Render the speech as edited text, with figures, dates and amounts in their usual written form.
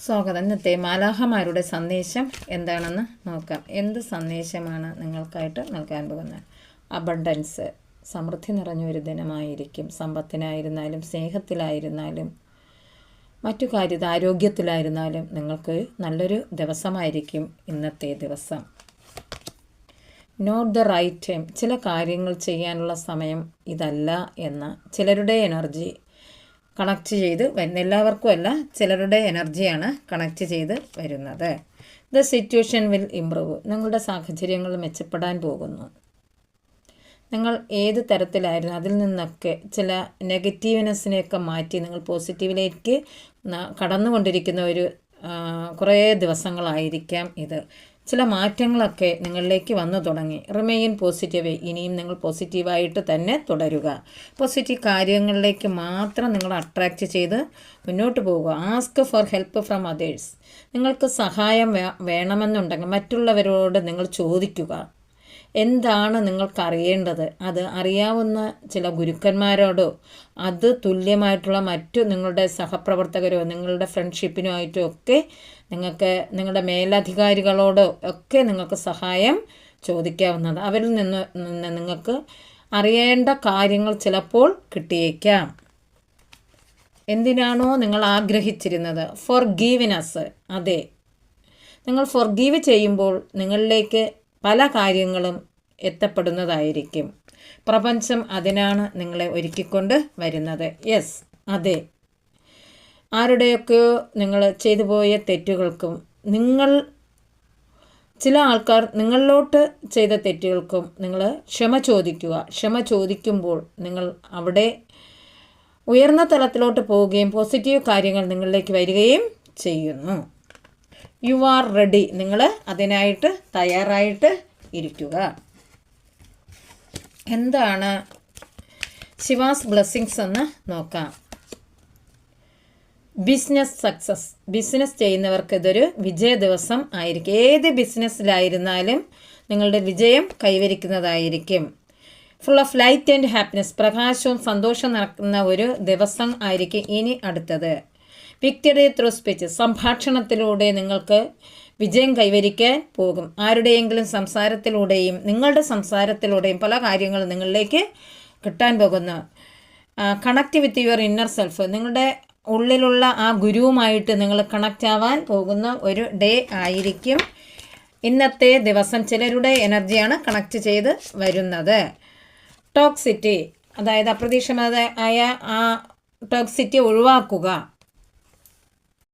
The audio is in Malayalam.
സ്വാഗതം. ഇന്നത്തെ മാലാഖമാരുടെ സന്ദേശം എന്താണെന്ന് നോക്കാം. എന്ത് സന്ദേശമാണ് നിങ്ങൾക്കായിട്ട് നൽകാൻ പോകുന്നത്? അബണ്ടൻസ്, സമൃദ്ധി നിറഞ്ഞൊരു ദിനമായിരിക്കും. സമ്പത്തിനായിരുന്നാലും സ്നേഹത്തിലായിരുന്നാലും മറ്റു കാര്യത്തിൽ ആരോഗ്യത്തിലായിരുന്നാലും നിങ്ങൾക്ക് നല്ലൊരു ദിവസമായിരിക്കും ഇന്നത്തെ ദിവസം. നോട്ട് ദ റൈറ്റ് ടൈം, ചില കാര്യങ്ങൾ ചെയ്യാനുള്ള സമയം ഇതല്ല എന്ന ചിലരുടെ എനർജി കണക്റ്റ് ചെയ്ത് വരുന്ന, എല്ലാവർക്കും അല്ല, ചിലരുടെ എനർജിയാണ് കണക്റ്റ് ചെയ്ത് വരുന്നത്. ദ സിറ്റുവേഷൻ വിൽ ഇംപ്രൂവ്, നിങ്ങളുടെ സാഹചര്യങ്ങൾ മെച്ചപ്പെടാൻ പോകുന്നു. നിങ്ങൾ ഏത് തരത്തിലായിരുന്നു അതിൽ നിന്നൊക്കെ ചില നെഗറ്റീവ്നെസ്സിനെയൊക്കെ മാറ്റി നിങ്ങൾ പോസിറ്റീവിലേക്ക് കടന്നുകൊണ്ടിരിക്കുന്ന ഒരു കുറേ ദിവസങ്ങളായിരിക്കാം ഇത്. ചില മാറ്റങ്ങളൊക്കെ നിങ്ങളിലേക്ക് വന്നു തുടങ്ങി. റിമെയിൻ പോസിറ്റീവ്, ഇനിയും നിങ്ങൾ പോസിറ്റീവായിട്ട് തന്നെ തുടരുക. പോസിറ്റീവ് കാര്യങ്ങളിലേക്ക് മാത്രം നിങ്ങൾ അട്രാക്റ്റ് ചെയ്ത് മുന്നോട്ട് പോവുക. Ask for help from others, നിങ്ങൾക്ക് സഹായം വേണമെന്നുണ്ടെങ്കിൽ മറ്റുള്ളവരോട് നിങ്ങൾ ചോദിക്കുക. എന്താണ് നിങ്ങൾക്കറിയേണ്ടത് അത് അറിയാവുന്ന ചില ഗുരുക്കന്മാരോടോ അത് തുല്യമായിട്ടുള്ള മറ്റു നിങ്ങളുടെ സഹപ്രവർത്തകരോ നിങ്ങളുടെ ഫ്രണ്ട്ഷിപ്പിനോ ആയിട്ടോ ഒക്കെ നിങ്ങൾക്ക് നിങ്ങളുടെ മേലധികാരികളോടോ ഒക്കെ നിങ്ങൾക്ക് സഹായം ചോദിക്കാവുന്നത്. അവരിൽ നിന്ന് നിങ്ങൾക്ക് അറിയേണ്ട കാര്യങ്ങൾ ചിലപ്പോൾ കിട്ടിയേക്കാം. എന്തിനാണോ നിങ്ങൾ ആഗ്രഹിച്ചിരുന്നത്, ഫോർഗീവ്നെസ്, അതെ, നിങ്ങൾ ഫോർഗീവ് ചെയ്യുമ്പോൾ നിങ്ങളിലേക്ക് പല കാര്യങ്ങളും എത്തപ്പെടുന്നതായിരിക്കും. പ്രപഞ്ചം അതിനാണ് നിങ്ങളെ ഒരുക്കിക്കൊണ്ട് വരുന്നത്. യെസ്, അതെ, ആരുടെയൊക്കെയോ നിങ്ങൾ ചെയ്തു പോയ തെറ്റുകൾക്കും ചില ആൾക്കാർ നിങ്ങളിലോട്ട് ചെയ്ത തെറ്റുകൾക്കും നിങ്ങൾ ക്ഷമ ചോദിക്കുക. ക്ഷമ ചോദിക്കുമ്പോൾ നിങ്ങൾ അവിടെ ഉയർന്ന തലത്തിലോട്ട് പോവുകയും പോസിറ്റീവ് കാര്യങ്ങൾ നിങ്ങളിലേക്ക് വരികയും ചെയ്യുന്നു. യു ആർ റെഡി, നിങ്ങൾ അതിനായിട്ട് തയ്യാറായിട്ട് ഇരിക്കുക. എന്താണ് ശിവാസ് ബ്ലെസ്സിങ്സ് എന്ന് നോക്കാം. ബിസിനസ് സക്സസ്, ബിസിനസ് ചെയ്യുന്നവർക്ക് ഇതൊരു വിജയ ദിവസം ആയിരിക്കും. ഏത് ബിസിനസ്സിലായിരുന്നാലും നിങ്ങളുടെ വിജയം കൈവരിക്കുന്നതായിരിക്കും. Full of light and happiness, പ്രകാശവും സന്തോഷവും നടക്കുന്ന ഒരു ദിവസം ആയിരിക്കും ഇനി അടുത്തത്. വിക്ടറി ത്രൂ സ്പീച്ച്, സംഭാഷണത്തിലൂടെ നിങ്ങൾക്ക് വിജയം കൈവരിക്കാൻ പോകും. ആരുടെയെങ്കിലും സംസാരത്തിലൂടെയും നിങ്ങളുടെ സംസാരത്തിലൂടെയും പല കാര്യങ്ങളും നിങ്ങളിലേക്ക് കിട്ടാൻ പോകുന്നു. Connect with your inner self, നിങ്ങളുടെ ഉള്ളിലുള്ള ആ ഗുരുവുമായിട്ട് നിങ്ങൾ കണക്റ്റ് ആവാൻ പോകുന്ന ഒരു ഡേ ആയിരിക്കും ഇന്നത്തെ ദിവസം. ചിലരുടെ എനർജിയാണ് കണക്റ്റ് ചെയ്ത് വരുന്നത്. ടോക്സിറ്റി, അതായത് അപ്രതീക്ഷിതമായ ആ ടോക്സിറ്റി ഒഴിവാക്കുക.